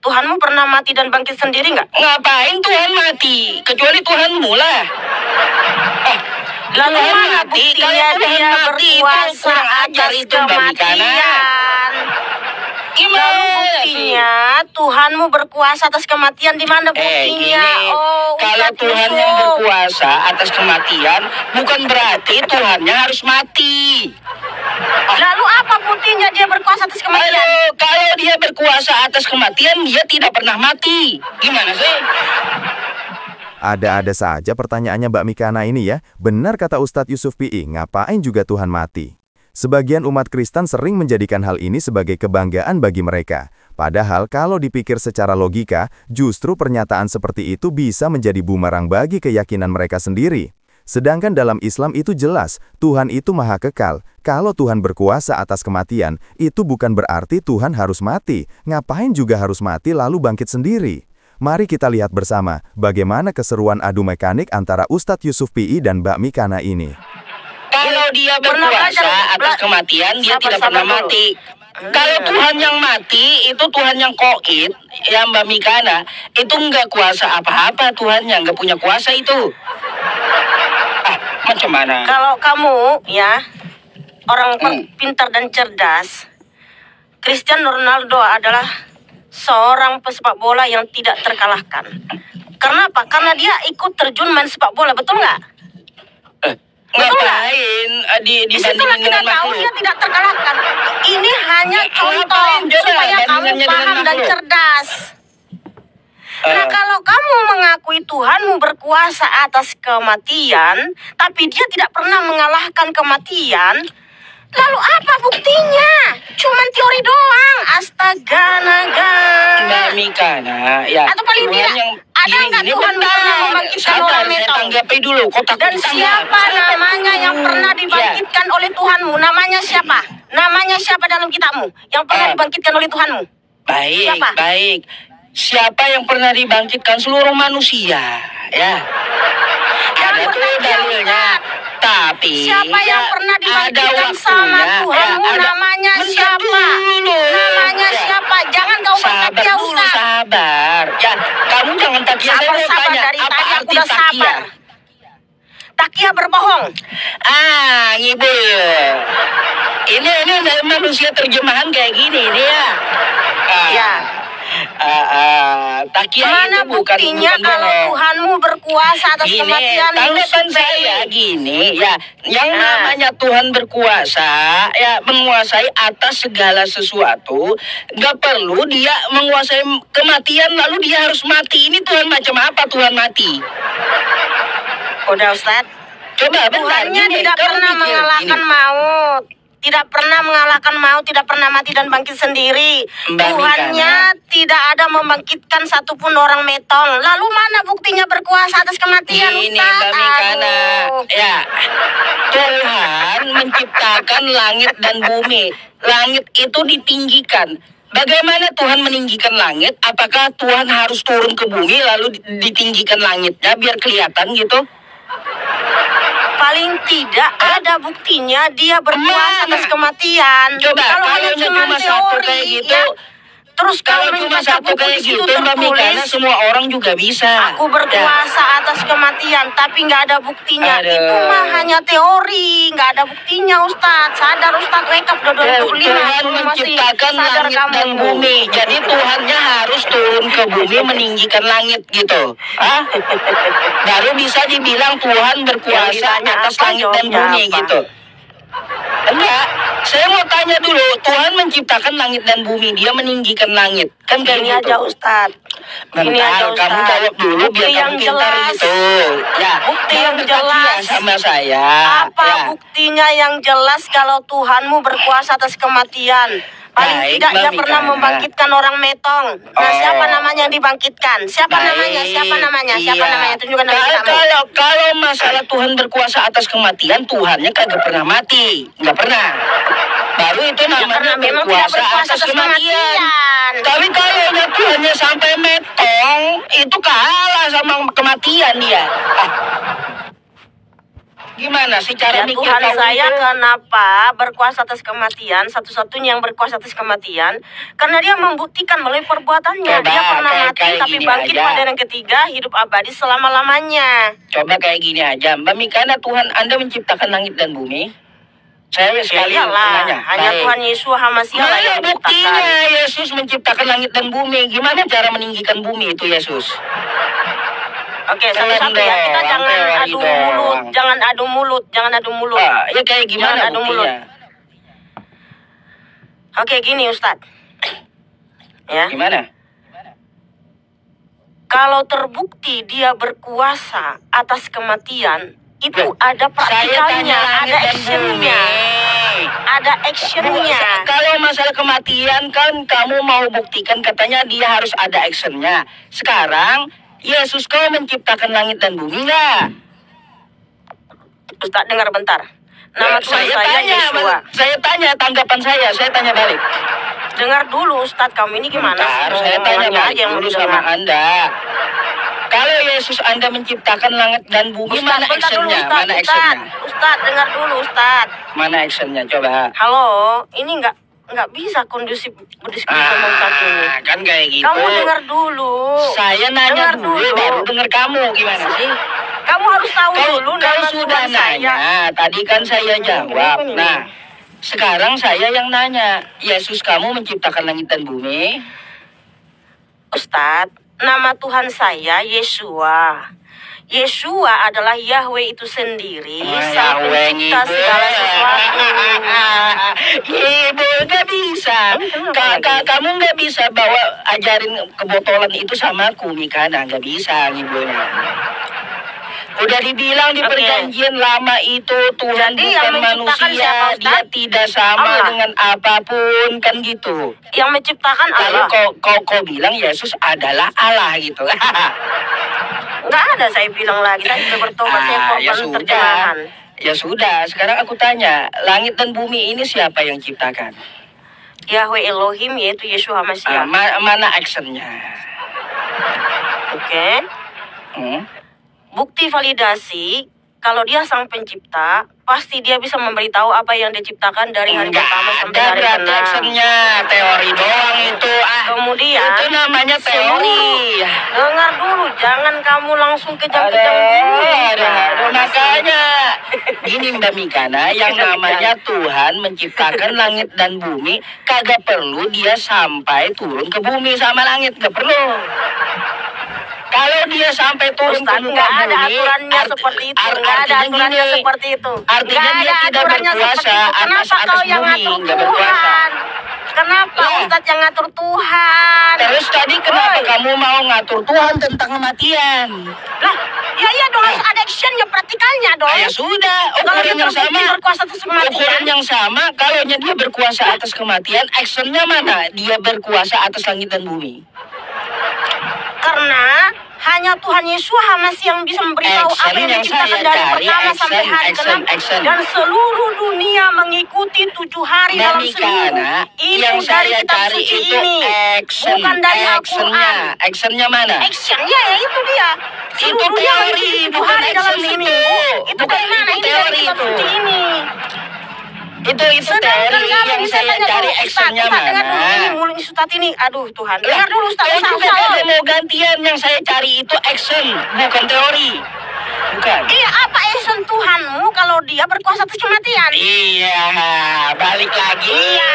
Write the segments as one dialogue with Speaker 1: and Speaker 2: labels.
Speaker 1: Tuhanmu pernah mati dan bangkit sendiri nggak?
Speaker 2: Ngapain Tuhan mati? Kecuali Tuhanmu lah.
Speaker 1: Lalu
Speaker 2: Tuhan
Speaker 1: mana
Speaker 2: mati,
Speaker 1: buktinya
Speaker 2: kalau Tuhan
Speaker 1: dia
Speaker 2: mati itu
Speaker 1: berkuasa
Speaker 2: kurang ajar
Speaker 1: atas
Speaker 2: itu, Mbak Mikana.
Speaker 1: kematian?
Speaker 2: Gimana
Speaker 1: Lalu
Speaker 2: sih?
Speaker 1: buktinya Tuhanmu berkuasa atas kematian, di mana buktinya?
Speaker 2: Gini,
Speaker 1: Oh,
Speaker 2: kalau
Speaker 1: Ustadz
Speaker 2: Tuhan
Speaker 1: Yusuf.
Speaker 2: yang berkuasa atas kematian, bukan berarti Tuhannya harus mati.
Speaker 1: Lalu apa buktinya dia berkuasa atas kematian?
Speaker 2: Aduh, kalau dia berkuasa atas kematian, dia tidak pernah mati. Gimana sih?
Speaker 3: Ada-ada saja pertanyaannya Mbak Mikana ini ya. Benar kata Ustadz Yusuf PI, ngapain juga Tuhan mati? Sebagian umat Kristen sering menjadikan hal ini sebagai kebanggaan bagi mereka. Padahal kalau dipikir secara logika, justru pernyataan seperti itu bisa menjadi bumerang bagi keyakinan mereka sendiri. Sedangkan dalam Islam itu jelas, Tuhan itu maha kekal. Kalau Tuhan berkuasa atas kematian, itu bukan berarti Tuhan harus mati. Ngapain juga harus mati lalu bangkit sendiri? Mari kita lihat bersama bagaimana keseruan adu mekanik antara Ustadz Yusuf PI dan Mbak Mikana ini.
Speaker 2: Kalau dia berkuasa atas kematian, dia tidak pernah mati. Kalau Tuhan yang mati, itu Tuhan yang koid, ya Mbak Mikana, itu nggak kuasa apa-apa Tuhannya, nggak punya kuasa itu. Macam mana?
Speaker 1: Kalau kamu, ya, orang pintar dan cerdas, Cristiano Ronaldo adalah seorang pesepak bola yang tidak terkalahkan. Kenapa? Karena dia ikut terjun main sepak bola, betul nggak?
Speaker 2: Ngapain
Speaker 1: Disitulah
Speaker 2: dibandingin
Speaker 1: kita
Speaker 2: dengan
Speaker 1: tahu dia
Speaker 2: makhluk?
Speaker 1: tidak terkalahkan. Ini hanya contoh
Speaker 2: Ngapain coba
Speaker 1: supaya kamu
Speaker 2: bandingannya dengan
Speaker 1: paham dan
Speaker 2: makhluk?
Speaker 1: cerdas. Nah, kalau kamu mengakui Tuhanmu berkuasa atas kematian, tapi dia tidak pernah mengalahkan kematian, lalu apa buktinya? Cuman teori doang. Astaga, naga.
Speaker 2: Mbak Mikana, ya.
Speaker 1: Atau paling
Speaker 2: Tuhan
Speaker 1: tidak, ada nggak Tuhan pernah membangkitkan orang
Speaker 2: saya
Speaker 1: metong?
Speaker 2: tanggapi dulu.
Speaker 1: Dan siapa namanya yang pernah dibangkitkan oleh Tuhanmu? Namanya siapa? Namanya siapa dalam kitabmu yang pernah dibangkitkan oleh Tuhanmu?
Speaker 2: Baik,
Speaker 1: Siapa?
Speaker 2: baik. Siapa yang pernah dibangkitkan seluruh manusia? Ya.
Speaker 1: Jangan
Speaker 2: Ada tuh
Speaker 1: bertanya,
Speaker 2: dalilnya.
Speaker 1: Ustaz.
Speaker 2: Tapi
Speaker 1: Siapa yang pernah
Speaker 2: ada
Speaker 1: dibangkitkan sama
Speaker 2: waktunya.
Speaker 1: Tuhanmu?
Speaker 2: Ada-
Speaker 1: Namanya
Speaker 2: Bentar
Speaker 1: siapa?
Speaker 2: dulu.
Speaker 1: Namanya
Speaker 2: Ya.
Speaker 1: siapa? Jangan kau
Speaker 2: Sabar
Speaker 1: bertanya,
Speaker 2: dulu,
Speaker 1: Ustaz.
Speaker 2: sabar. Ya, kamu jangan takia. Saya mau
Speaker 1: Sabar,
Speaker 2: tanya,
Speaker 1: dari
Speaker 2: apa
Speaker 1: tadi aku
Speaker 2: arti
Speaker 1: udah
Speaker 2: takia?
Speaker 1: sabar. Takia berbohong.
Speaker 2: Ngibul. Ini manusia terjemahan kayak gini dia.
Speaker 1: Ya.
Speaker 2: Takia
Speaker 1: Mana
Speaker 2: itu bukan
Speaker 1: buktinya kalau
Speaker 2: bohong.
Speaker 1: Tuhanmu berkuasa atas
Speaker 2: Gini,
Speaker 1: kematian?
Speaker 2: tanggapan
Speaker 1: Yusuf?
Speaker 2: saya gini, ya, yang
Speaker 1: Nah.
Speaker 2: namanya Tuhan berkuasa, ya, menguasai atas segala sesuatu, nggak perlu dia menguasai kematian lalu dia harus mati. Ini Tuhan macam apa Tuhan mati?
Speaker 1: Udah, Ustaz.
Speaker 2: Coba bentar,
Speaker 1: Tuhannya
Speaker 2: gini,
Speaker 1: tidak
Speaker 2: kamu
Speaker 1: pernah
Speaker 2: pikir,
Speaker 1: mengalahkan
Speaker 2: gini.
Speaker 1: maut. Tidak pernah mengalahkan maut, tidak pernah mati dan bangkit sendiri.
Speaker 2: Mbak
Speaker 1: Tuhannya tidak ada membangkitkan satupun orang metong. Lalu mana buktinya berkuasa atas kematian,
Speaker 2: Gini
Speaker 1: Ustaz?
Speaker 2: Mbak Mikana,
Speaker 1: Aduh.
Speaker 2: ya, Tuhan menciptakan langit dan bumi. Langit itu ditinggikan. Bagaimana Tuhan meninggikan langit? Apakah Tuhan harus turun ke bumi lalu ditinggikan langitnya biar kelihatan gitu?
Speaker 1: Paling tidak ada buktinya dia berkuasa
Speaker 2: Mana?
Speaker 1: atas kematian.
Speaker 2: Coba,
Speaker 1: kalau hanya
Speaker 2: kalau
Speaker 1: cuma
Speaker 2: cuma satu
Speaker 1: teori,
Speaker 2: kayak gitu,
Speaker 1: ya. Terus
Speaker 2: Kalau
Speaker 1: kamu
Speaker 2: cuma
Speaker 1: membaca
Speaker 2: satu
Speaker 1: buku
Speaker 2: kayak
Speaker 1: di situ
Speaker 2: gitu Mbak Mikana,
Speaker 1: tertulis,
Speaker 2: semua orang juga bisa.
Speaker 1: aku berkuasa atas kematian, tapi nggak ada buktinya.
Speaker 2: Aduh.
Speaker 1: Itu mah hanya teori, nggak ada buktinya, Ustadz. Sadar, Ustadz, wake up, udah 25.
Speaker 2: Tuhan
Speaker 1: Kamu masih
Speaker 2: menciptakan
Speaker 1: sadar
Speaker 2: langit
Speaker 1: kamu.
Speaker 2: dan bumi. Jadi Tuhannya harus turun ke bumi meninggikan langit gitu. Hah? Baru bisa dibilang Tuhan berkuasa
Speaker 1: Yang ditanya
Speaker 2: atas
Speaker 1: apa,
Speaker 2: langit dan
Speaker 1: jawabnya
Speaker 2: bumi
Speaker 1: apa?
Speaker 2: gitu. Enggak, saya mau tanya dulu. Tuhan menciptakan langit dan bumi, dia meninggikan langit. Kan kayak
Speaker 1: Ini
Speaker 2: gitu.
Speaker 1: aja, Ustadz. Ini
Speaker 2: Bentar,
Speaker 1: aja,
Speaker 2: kamu
Speaker 1: Ustadz.
Speaker 2: jawab dulu
Speaker 1: Bukti
Speaker 2: biar
Speaker 1: yang
Speaker 2: kamu pintar
Speaker 1: jelas.
Speaker 2: gitu. Ya,
Speaker 1: Bukti
Speaker 2: jangan
Speaker 1: yang
Speaker 2: bertakia
Speaker 1: jelas.
Speaker 2: sama saya.
Speaker 1: Apa
Speaker 2: Ya.
Speaker 1: buktinya yang jelas kalau Tuhanmu berkuasa atas kematian? Paling
Speaker 2: Baik,
Speaker 1: tidak
Speaker 2: Mbak
Speaker 1: dia pernah
Speaker 2: Mikana.
Speaker 1: membangkitkan orang metong. Nah,
Speaker 2: Oh.
Speaker 1: siapa namanya yang dibangkitkan? Siapa namanya? Siapa namanya? Siapa
Speaker 2: Iya.
Speaker 1: namanya? Tunjukkan nama kamu.
Speaker 2: Kalau masalah Tuhan berkuasa atas kematian, Tuhannya kagak pernah mati, nggak pernah. Baru itu namanya
Speaker 1: karena memang tidak berkuasa atas kematian.
Speaker 2: Tapi kalau Tuhannya sampai metong, itu kalah sama kematian dia. Gimana sih cara
Speaker 1: Ya
Speaker 2: mikir
Speaker 1: Tuhan
Speaker 2: kau
Speaker 1: saya
Speaker 2: itu?
Speaker 1: kenapa berkuasa atas kematian, satu-satunya yang berkuasa atas kematian, karena dia membuktikan melalui perbuatannya.
Speaker 2: Coba,
Speaker 1: Dia pernah mati
Speaker 2: kayak
Speaker 1: tapi
Speaker 2: gini
Speaker 1: bangkit
Speaker 2: aja.
Speaker 1: pada yang ketiga, hidup abadi selama-lamanya.
Speaker 2: Coba kayak gini aja, Mbak Mikana, Tuhan Anda menciptakan langit dan bumi. Saya
Speaker 1: Ya
Speaker 2: sekali
Speaker 1: iyalah,
Speaker 2: nanya.
Speaker 1: hanya
Speaker 2: Baik.
Speaker 1: Tuhan Yesus Hamasiah lah
Speaker 2: Mana
Speaker 1: yang
Speaker 2: buktinya
Speaker 1: menciptakan.
Speaker 2: Yesus menciptakan langit dan bumi? Gimana cara meninggikan bumi itu Yesus?
Speaker 1: Oke,
Speaker 2: Keren
Speaker 1: satu-satu ya, kita
Speaker 2: doang,
Speaker 1: jangan
Speaker 2: teori
Speaker 1: adu
Speaker 2: doang.
Speaker 1: mulut, jangan adu mulut, jangan adu mulut.
Speaker 2: Ya kayak gimana
Speaker 1: Jangan adu mulut.
Speaker 2: buktinya?
Speaker 1: Oke, gini Ustadz. Ya.
Speaker 2: Gimana?
Speaker 1: Kalau terbukti dia berkuasa atas kematian, itu
Speaker 2: Loh,
Speaker 1: ada
Speaker 2: Saya
Speaker 1: praktikalnya,
Speaker 2: tanya langit
Speaker 1: ada
Speaker 2: dan
Speaker 1: actionnya,
Speaker 2: bumi.
Speaker 1: ada actionnya.
Speaker 2: Kalau masalah kematian kan kamu mau buktikan katanya dia harus ada actionnya. Sekarang Yesus kau menciptakan langit dan bumi nggak?
Speaker 1: Ustadz dengar bentar. Nama Tuhan saya
Speaker 2: tanya,
Speaker 1: Yeshua.
Speaker 2: saya tanya tanggapan saya tanya balik.
Speaker 1: Dengar dulu Ustadz, kamu ini gimana sih?
Speaker 2: Bentar, saya tanya
Speaker 1: Ngomongannya
Speaker 2: balik
Speaker 1: aja yang
Speaker 2: dulu
Speaker 1: mau
Speaker 2: sama
Speaker 1: didengar.
Speaker 2: Anda. Kalau Yesus Anda menciptakan langit dan bumi, mana
Speaker 1: Bentar dulu
Speaker 2: actionnya?
Speaker 1: Ustadz,
Speaker 2: Mana actionnya?
Speaker 1: Ustadz, dengar dulu Ustadz.
Speaker 2: Mana actionnya? Coba.
Speaker 1: Halo, ini nggak bisa kondusif berdiskusi sama Ustadz ini.
Speaker 2: Kan kayak gitu.
Speaker 1: Kamu dengar dulu.
Speaker 2: Saya nanya
Speaker 1: Dengar
Speaker 2: dulu, baru dengar kamu. Gimana sih?
Speaker 1: Kamu harus tahu dulu
Speaker 2: Kau
Speaker 1: nama
Speaker 2: sudah
Speaker 1: Tuhan saya.
Speaker 2: nanya, tadi kan saya jawab. Nah, sekarang saya yang nanya. Yesus kamu menciptakan langit dan bumi?
Speaker 1: Ustadz, nama Tuhan saya Yeshua. Yeshua adalah Yahweh itu sendiri, sang
Speaker 2: Yahweh
Speaker 1: pencipta
Speaker 2: Ibu.
Speaker 1: segala sesuatu.
Speaker 2: Ibu nggak bisa. Kamu nggak bisa bawa ajarin kebotolan itu sama aku, Mikana. Nggak bisa, ibunya. Udah dibilang di
Speaker 1: Oke.
Speaker 2: perjanjian lama itu Tuhan
Speaker 1: Jadi yang
Speaker 2: bukan
Speaker 1: menciptakan
Speaker 2: manusia,
Speaker 1: siapa, Ustaz?
Speaker 2: dia tidak sama
Speaker 1: Allah.
Speaker 2: dengan apapun, kan gitu.
Speaker 1: Yang menciptakan
Speaker 2: Lalu
Speaker 1: Allah.
Speaker 2: kau bilang Yesus adalah Allah gitu.
Speaker 1: Nggak ada saya bilang lagi, saya sudah bertobat, saya korban terjemahan.
Speaker 2: Ya sudah, sekarang aku tanya, langit dan bumi ini siapa yang ciptakan?
Speaker 1: Yahweh Elohim yaitu Yeshua Hamasiah.
Speaker 2: Mana actionnya?
Speaker 1: Oke.
Speaker 2: Hmm?
Speaker 1: Bukti validasi, kalau dia sang pencipta, pasti dia bisa memberitahu apa yang diciptakan dari hari
Speaker 2: Enggak
Speaker 1: pertama sampai
Speaker 2: ada
Speaker 1: hari
Speaker 2: berarti
Speaker 1: ke-6.
Speaker 2: actionnya, teori doang itu.
Speaker 1: Kemudian,
Speaker 2: itu namanya teori.
Speaker 1: Dengar dulu, jangan kamu langsung kejang-kejang dulu.
Speaker 2: Aduh, makanya gini Mbak Mikana, yang namanya Tuhan menciptakan langit dan bumi, kagak perlu dia sampai turun ke bumi sama langit, gak perlu. Kalau dia sampai turun
Speaker 1: Ustaz,
Speaker 2: ke
Speaker 1: nggak ada
Speaker 2: bumi,
Speaker 1: aturannya seperti itu. Nggak ada
Speaker 2: artinya
Speaker 1: aturannya
Speaker 2: gini,
Speaker 1: seperti itu.
Speaker 2: artinya
Speaker 1: Nggak
Speaker 2: dia
Speaker 1: ada
Speaker 2: tidak
Speaker 1: aturannya
Speaker 2: berkuasa
Speaker 1: seperti itu. Kenapa
Speaker 2: atas
Speaker 1: kau yang
Speaker 2: bumi,
Speaker 1: ngatur
Speaker 2: nggak berkuasa.
Speaker 1: Tuhan? Kenapa
Speaker 2: Ya.
Speaker 1: Ustadz yang ngatur Tuhan?
Speaker 2: Terus tadi kenapa
Speaker 1: Woi.
Speaker 2: kamu mau ngatur Tuhan tentang kematian?
Speaker 1: Lah, ya dong, harus ada actionnya, praktikalnya dong.
Speaker 2: Ya sudah,
Speaker 1: Kalau dia
Speaker 2: ukuran yang
Speaker 1: terbukti
Speaker 2: sama.
Speaker 1: berkuasa atas kematian,
Speaker 2: Ukuran yang sama, kalau dia berkuasa atas kematian, actionnya mana? Dia berkuasa atas langit dan bumi.
Speaker 1: karena hanya Tuhan Yesus Hamasiah yang bisa memberitahu
Speaker 2: Action
Speaker 1: apa yang
Speaker 2: yang
Speaker 1: diciptakan
Speaker 2: saya
Speaker 1: dari
Speaker 2: cari,
Speaker 1: pertama sampai
Speaker 2: action,
Speaker 1: hari
Speaker 2: action,
Speaker 1: ke-6
Speaker 2: action.
Speaker 1: dan seluruh dunia mengikuti 7 hari dalam
Speaker 2: Mbak
Speaker 1: seminggu.
Speaker 2: Mikana,
Speaker 1: Itu
Speaker 2: yang
Speaker 1: dari
Speaker 2: saya
Speaker 1: kitab
Speaker 2: cari
Speaker 1: suci
Speaker 2: itu
Speaker 1: ini,
Speaker 2: action,
Speaker 1: bukan dari
Speaker 2: actionnya.
Speaker 1: Al-Quran.
Speaker 2: Actionnya mana?
Speaker 1: Actionnya ya itu dia.
Speaker 2: Itu
Speaker 1: Seluruh dunia
Speaker 2: teori,
Speaker 1: mengikuti 7
Speaker 2: bukan
Speaker 1: hari dalam
Speaker 2: action itu.
Speaker 1: seminggu. Itu
Speaker 2: Bukan
Speaker 1: dari mana?
Speaker 2: itu
Speaker 1: Ini dari
Speaker 2: teori
Speaker 1: kitab
Speaker 2: itu.
Speaker 1: suci ini.
Speaker 2: Itu
Speaker 1: Sedangkan
Speaker 2: teori
Speaker 1: kamu
Speaker 2: yang
Speaker 1: bisa
Speaker 2: saya
Speaker 1: tanya
Speaker 2: cari
Speaker 1: dulu,
Speaker 2: actionnya
Speaker 1: Ustaz, dengar dulu ini
Speaker 2: mana?
Speaker 1: mulut Ustaz ini. Aduh Tuhan,
Speaker 2: Lah,
Speaker 1: dengar dulu Ustaz.
Speaker 2: kau
Speaker 1: Ustaz,
Speaker 2: juga
Speaker 1: Ustaz.
Speaker 2: kagak mau gantian, yang saya cari itu action, bukan teori. Bukan.
Speaker 1: Iya, apa action Tuhanmu kalau dia berkuasa atas kematian?
Speaker 2: Iya, balik lagi.
Speaker 1: Iya.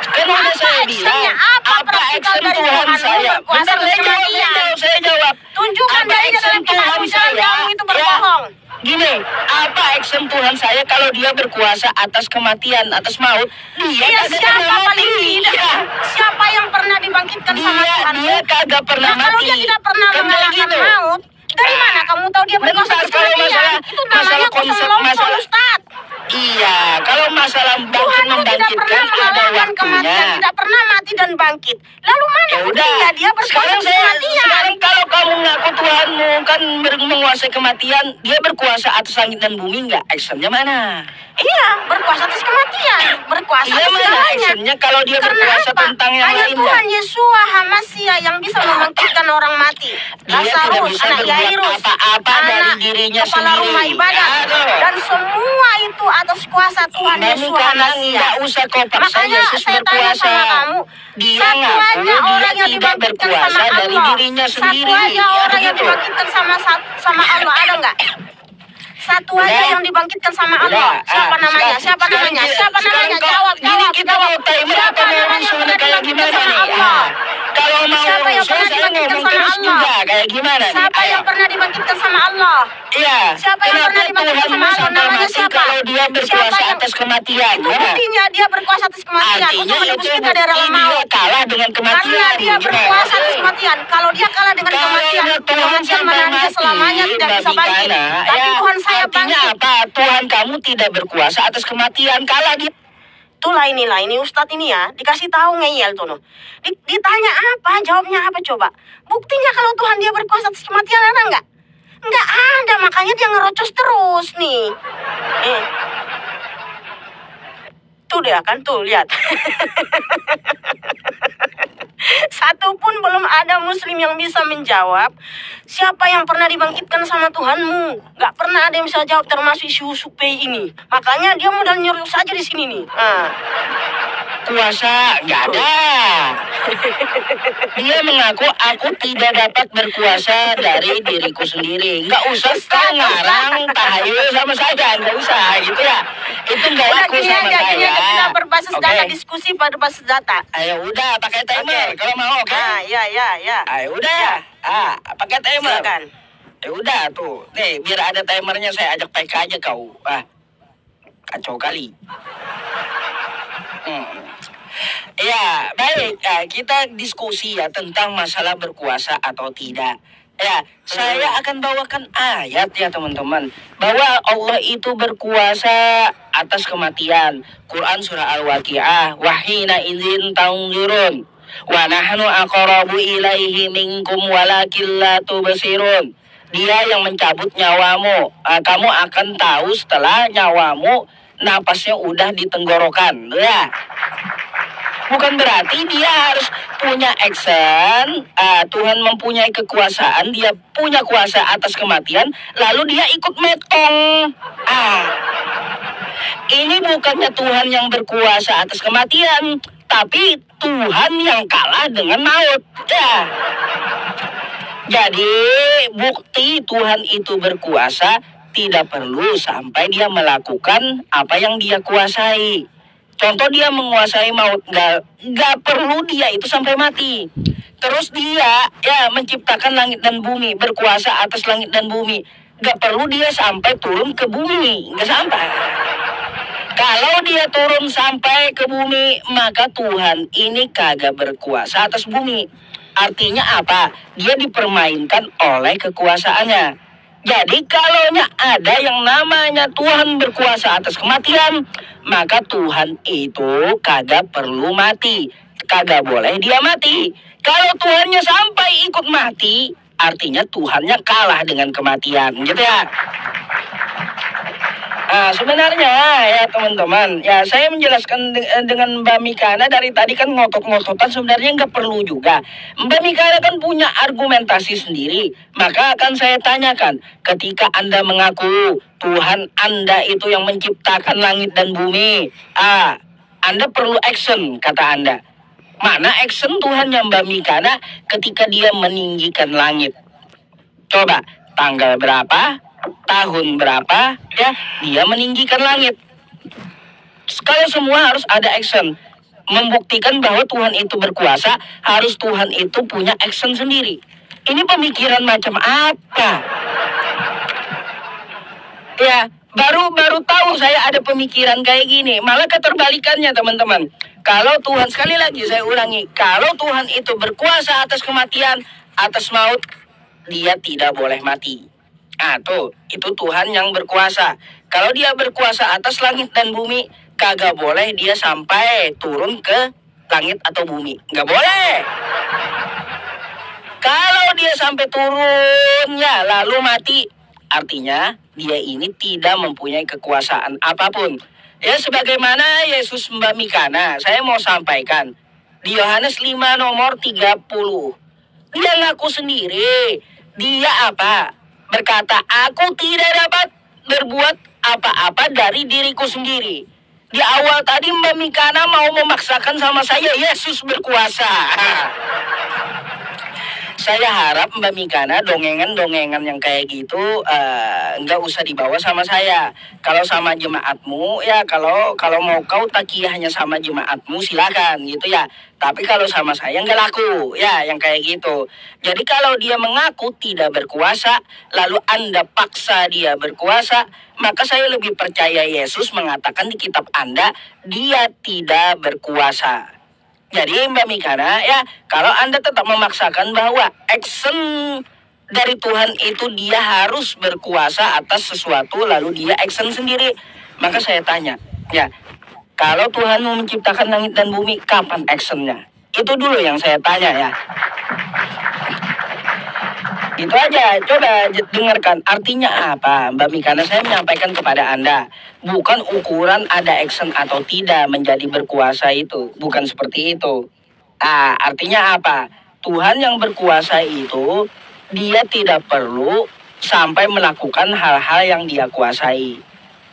Speaker 2: Kan udah
Speaker 1: Apa
Speaker 2: saya
Speaker 1: actionnya?
Speaker 2: bilang,
Speaker 1: Apa praktikal
Speaker 2: action
Speaker 1: dari
Speaker 2: Tuhan
Speaker 1: Tuhanmu
Speaker 2: saya?
Speaker 1: berkuasa
Speaker 2: Bentar,
Speaker 1: atas kematian?
Speaker 2: saya jawab.
Speaker 1: Tunjukkan
Speaker 2: Apa
Speaker 1: dari
Speaker 2: action
Speaker 1: dalam kitab
Speaker 2: Tuhan
Speaker 1: ucapan
Speaker 2: saya?
Speaker 1: kamu itu
Speaker 2: Ya.
Speaker 1: berbohong.
Speaker 2: Gini, apa action Tuhan saya kalau dia berkuasa atas kematian, atas maut? Dia
Speaker 1: Iya,
Speaker 2: kagak
Speaker 1: siapa
Speaker 2: pernah
Speaker 1: paling
Speaker 2: mati.
Speaker 1: tidak?
Speaker 2: Iya.
Speaker 1: Siapa yang pernah dibangkitkan sama Tuhan?
Speaker 2: Dia kagak pernah
Speaker 1: Nah, kalau
Speaker 2: mati.
Speaker 1: dia tidak pernah
Speaker 2: Kan kayak
Speaker 1: mengalahkan
Speaker 2: gitu.
Speaker 1: maut, dari mana kamu tahu dia berkuasa
Speaker 2: Bentar,
Speaker 1: atas
Speaker 2: kalau
Speaker 1: kematian? Itu namanya
Speaker 2: masalah
Speaker 1: kosong
Speaker 2: konsep,
Speaker 1: lompol,
Speaker 2: masalah
Speaker 1: Ustaz.
Speaker 2: Iya, kalau masalah bangkit
Speaker 1: Tuhanmu tidak
Speaker 2: membangkitkan
Speaker 1: pernah
Speaker 2: ada
Speaker 1: mengalahkan
Speaker 2: waktunya.
Speaker 1: kematian, tidak pernah mati dan bangkit. Lalu mana
Speaker 2: Ya udah,
Speaker 1: buktinya dia berkuasa atas kematian?
Speaker 2: sekarang kalau kamu ngaku Tuhanmu kan menguasai kematian, dia berkuasa atas langit dan bumi nggak? Actionnya mana?
Speaker 1: Iya, berkuasa atas kematian, berkuasa
Speaker 2: Iya
Speaker 1: atas
Speaker 2: mana
Speaker 1: segalanya.
Speaker 2: actionnya kalau dia
Speaker 1: Karena
Speaker 2: berkuasa
Speaker 1: apa?
Speaker 2: tentang yang
Speaker 1: Hanya
Speaker 2: lainnya?
Speaker 1: Tuhan Yeshua Hamasiah yang bisa membangkitkan orang mati.
Speaker 2: Dia tidak
Speaker 1: Lazarus,
Speaker 2: bisa
Speaker 1: anak
Speaker 2: berbuat
Speaker 1: Yairus,
Speaker 2: apa-apa dari
Speaker 1: anak
Speaker 2: dirinya
Speaker 1: kepala
Speaker 2: sendiri.
Speaker 1: rumah ibadat.
Speaker 2: Aduh.
Speaker 1: Dan semua itu atas kuasa Tuhan
Speaker 2: Mbak
Speaker 1: Yesus
Speaker 2: Mikana,
Speaker 1: Hanasia.
Speaker 2: nggak usah kau paksa
Speaker 1: Makanya
Speaker 2: Yesus
Speaker 1: saya tanya
Speaker 2: berkuasa.
Speaker 1: sama kamu,
Speaker 2: Dia
Speaker 1: satu
Speaker 2: ngaku
Speaker 1: aja
Speaker 2: dia
Speaker 1: orang yang
Speaker 2: tidak
Speaker 1: dibangkitkan
Speaker 2: berkuasa
Speaker 1: sama
Speaker 2: dari
Speaker 1: Allah.
Speaker 2: dirinya sendiri.
Speaker 1: Satu aja
Speaker 2: Ya,
Speaker 1: orang yang
Speaker 2: begitu.
Speaker 1: dibangkitkan sama Allah, ada nggak? Satu aja
Speaker 2: Udah.
Speaker 1: yang dibangkitkan sama
Speaker 2: Udah,
Speaker 1: Allah. Siapa namanya? Siapa
Speaker 2: sekarang
Speaker 1: namanya?
Speaker 2: kita-
Speaker 1: Siapa
Speaker 2: sekarang
Speaker 1: namanya?
Speaker 2: kau-
Speaker 1: Jawab,
Speaker 2: Gini
Speaker 1: jawab,
Speaker 2: kita
Speaker 1: jawab.
Speaker 2: mau timer
Speaker 1: Siapa
Speaker 2: atau mau
Speaker 1: namanya yang
Speaker 2: rusuh
Speaker 1: pernah
Speaker 2: kayak
Speaker 1: dibangkitkan
Speaker 2: gimana
Speaker 1: sama
Speaker 2: nih?
Speaker 1: Allah?
Speaker 2: Kalau mau
Speaker 1: Siapa yang
Speaker 2: rusuh
Speaker 1: pernah
Speaker 2: saya
Speaker 1: dibangkitkan
Speaker 2: ngomong
Speaker 1: sama
Speaker 2: terus
Speaker 1: Allah?
Speaker 2: juga kayak gimana nih?
Speaker 1: Siapa
Speaker 2: Ayo.
Speaker 1: yang pernah dibangkitkan sama Allah?
Speaker 2: Iya.
Speaker 1: Siapa yang pernah
Speaker 2: Kenapa
Speaker 1: dibangkitkan
Speaker 2: Tuhan
Speaker 1: sama Allah?
Speaker 2: sampai
Speaker 1: Namanya
Speaker 2: mati
Speaker 1: siapa?
Speaker 2: kalau dia berkuasa
Speaker 1: Siapa yang-
Speaker 2: atas kematian?
Speaker 1: Itu
Speaker 2: Mana?
Speaker 1: buktinya dia berkuasa atas kematian
Speaker 2: Artinya
Speaker 1: untuk menebus
Speaker 2: itu
Speaker 1: kita dari alam
Speaker 2: bukti dia
Speaker 1: maut.
Speaker 2: kalah dengan kematian.
Speaker 1: Karena dia
Speaker 2: Gimana
Speaker 1: berkuasa atas
Speaker 2: sih?
Speaker 1: kematian. Kalau dia kalah dengan
Speaker 2: Kalau
Speaker 1: kematian,
Speaker 2: dia Tuhan
Speaker 1: kematian
Speaker 2: sampai
Speaker 1: menahan dia
Speaker 2: mati,
Speaker 1: selamanya tidak
Speaker 2: Mbak
Speaker 1: bisa bangkit.
Speaker 2: Mikana,
Speaker 1: Tapi
Speaker 2: ya,
Speaker 1: Tuhan saya
Speaker 2: artinya
Speaker 1: bangkit.
Speaker 2: apa? Tuhan kamu tidak berkuasa atas kematian. Kalah dia.
Speaker 1: Itulah ini Ustadz ini ya, dikasih tahu ngeyel tuh. Ditanya apa, jawabnya apa coba? Buktinya kalau Tuhan dia berkuasa atas kematian ada nggak? Nggak ada, makanya dia ngerocos terus nih. Tuh dia kan, tuh lihat. Satu pun belum ada muslim yang bisa menjawab siapa yang pernah dibangkitkan sama Tuhanmu. Nggak pernah ada yang bisa jawab, termasuk Yusuf ini. Makanya dia modal nyuruh saja di sini nih.
Speaker 2: Kuasa nggak ada. Dia mengaku aku tidak dapat berkuasa dari diriku sendiri. Nggak usah kau ngarang tahayul sama saya, nggak usah gitu ya. Itu nggak
Speaker 1: Udah
Speaker 2: laku
Speaker 1: gini
Speaker 2: sama
Speaker 1: aja, gini
Speaker 2: saya.
Speaker 1: aja kita berbasis
Speaker 2: Oke.
Speaker 1: data, diskusi pada berbasis data.
Speaker 2: Ayo udah pakai timer
Speaker 1: Oke.
Speaker 2: kalau mau, oke?
Speaker 1: Ya.
Speaker 2: Ayo udah. Pakai timer.
Speaker 1: Silakan.
Speaker 2: Ya udah tuh. Nih, biar ada timernya saya ajak PK aja kau. Kacau kali. Ya, baik. Kita diskusi ya tentang masalah berkuasa atau tidak. Ya, saya akan bawakan ayat ya teman-teman. Bahwa Allah itu berkuasa atas kematian. Quran surah Al-Waqi'ah. Wahina idzin taunzurun. Wa nahnu aqrabu ilaihi minkum walakin la tubsirun. Dia yang mencabut nyawamu. Kamu akan tahu setelah nyawamu napasnya udah di tenggorokan. Ya. Bukan berarti dia harus punya action. Tuhan mempunyai kekuasaan, dia punya kuasa atas kematian, lalu dia ikut metong. Ini bukannya Tuhan yang berkuasa atas kematian, tapi Tuhan yang kalah dengan maut. Ya. Jadi bukti Tuhan itu berkuasa tidak perlu sampai dia melakukan apa yang dia kuasai. Contoh dia menguasai maut, nggak perlu dia itu sampai mati. Terus dia ya menciptakan langit dan bumi, berkuasa atas langit dan bumi. Nggak perlu dia sampai turun ke bumi, nggak sampai. Kalau dia turun sampai ke bumi, maka Tuhan ini kagak berkuasa atas bumi. Artinya apa? Dia dipermainkan oleh kekuasaannya. Jadi kalau ada yang namanya Tuhan berkuasa atas kematian, maka Tuhan itu kagak perlu mati. Kagak boleh dia mati. Kalau Tuhannya sampai ikut mati, artinya Tuhannya kalah dengan kematian. Gitu ya. Sebenarnya ya teman-teman, ya saya menjelaskan dengan Mbak Mikana dari tadi kan ngotot-ngototan sebenarnya nggak perlu juga. Mbak Mikana kan punya argumentasi sendiri, maka akan saya tanyakan, ketika Anda mengaku Tuhan Anda itu yang menciptakan langit dan bumi, Anda perlu action, kata Anda. Mana action Tuhannya Mbak Mikana ketika dia meninggikan langit? Coba, tanggal berapa? Tahun berapa ya dia meninggikan langit. Kalau semua harus ada action, membuktikan bahwa Tuhan itu berkuasa, harus Tuhan itu punya action sendiri. Ini pemikiran macam apa? Ya, baru tahu saya ada pemikiran kayak gini. Malah keterbalikannya teman-teman. Kalau Tuhan, sekali lagi saya ulangi, kalau Tuhan itu berkuasa atas kematian, atas maut, dia tidak boleh mati. Itu Tuhan yang berkuasa. Kalau dia berkuasa atas langit dan bumi, kagak boleh dia sampai turun ke langit atau bumi. Nggak boleh. Kalau dia sampai turunnya lalu mati, artinya dia ini tidak mempunyai kekuasaan apapun. Ya sebagaimana Yesus Mbak Mikana, saya mau sampaikan. Di Yohanes 5 nomor 30. Dia ngaku sendiri. Dia apa? berkata, aku tidak dapat berbuat apa-apa dari diriku sendiri. Di awal tadi Mbak Mikana mau memaksakan sama saya, Yesus berkuasa. Saya harap Mbak Mikana dongengan-dongengan yang kayak gitu nggak usah dibawa sama saya. Kalau sama jemaatmu ya kalau mau kau takiyahnya sama jemaatmu silakan gitu ya. Tapi kalau sama saya nggak laku ya yang kayak gitu. Jadi kalau dia mengaku tidak berkuasa lalu Anda paksa dia berkuasa, maka saya lebih percaya Yesus mengatakan di kitab Anda dia tidak berkuasa. Jadi Mbak Mikana ya, kalau Anda tetap memaksakan bahwa action dari Tuhan itu dia harus berkuasa atas sesuatu lalu dia action sendiri, maka saya tanya, ya kalau Tuhan mau menciptakan langit dan bumi, kapan actionnya? Itu dulu yang saya tanya ya. Itu aja, coba dengarkan artinya apa Mbak Mikana. Saya menyampaikan kepada Anda, bukan ukuran ada action atau tidak menjadi berkuasa itu, bukan seperti itu. Artinya apa? Tuhan yang berkuasa itu dia tidak perlu sampai melakukan hal-hal yang dia kuasai.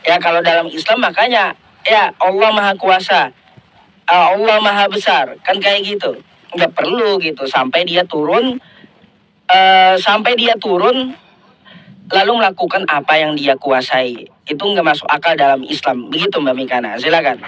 Speaker 2: Ya kalau dalam Islam makanya ya Allah Maha Kuasa, Allah Maha Besar, kan kayak gitu. Nggak perlu gitu sampai dia turun lalu melakukan apa yang dia kuasai. Itu nggak masuk akal dalam Islam. Begitu Mbak Mikana, silakan.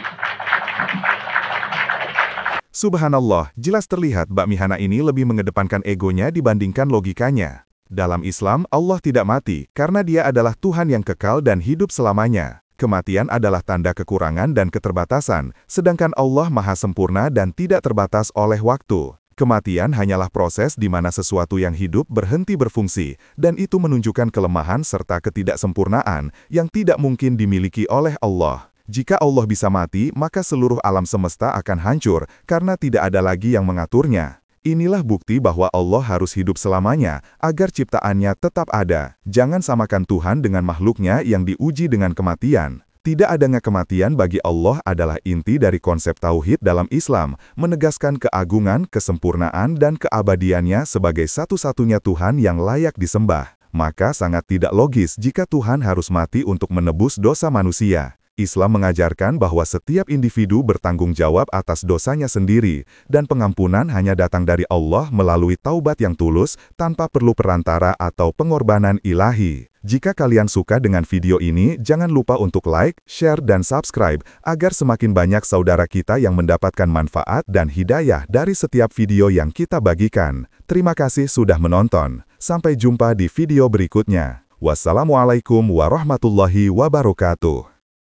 Speaker 3: Subhanallah, jelas terlihat Mbak Mihana ini lebih mengedepankan egonya dibandingkan logikanya. Dalam Islam, Allah tidak mati karena dia adalah Tuhan yang kekal dan hidup selamanya. Kematian adalah tanda kekurangan dan keterbatasan, sedangkan Allah Maha Sempurna dan tidak terbatas oleh waktu. Kematian hanyalah proses di mana sesuatu yang hidup berhenti berfungsi, dan itu menunjukkan kelemahan serta ketidaksempurnaan yang tidak mungkin dimiliki oleh Allah. Jika Allah bisa mati, maka seluruh alam semesta akan hancur karena tidak ada lagi yang mengaturnya. Inilah bukti bahwa Allah harus hidup selamanya agar ciptaannya tetap ada. Jangan samakan Tuhan dengan makhluknya yang diuji dengan kematian. Tidak adanya kematian bagi Allah adalah inti dari konsep tauhid dalam Islam, menegaskan keagungan, kesempurnaan, dan keabadiannya sebagai satu-satunya Tuhan yang layak disembah. Maka sangat tidak logis jika Tuhan harus mati untuk menebus dosa manusia. Islam mengajarkan bahwa setiap individu bertanggung jawab atas dosanya sendiri, dan pengampunan hanya datang dari Allah melalui taubat yang tulus tanpa perlu perantara atau pengorbanan ilahi. Jika kalian suka dengan video ini, jangan lupa untuk like, share, dan subscribe, agar semakin banyak saudara kita yang mendapatkan manfaat dan hidayah dari setiap video yang kita bagikan. Terima kasih sudah menonton. Sampai jumpa di video berikutnya. Wassalamualaikum warahmatullahi wabarakatuh.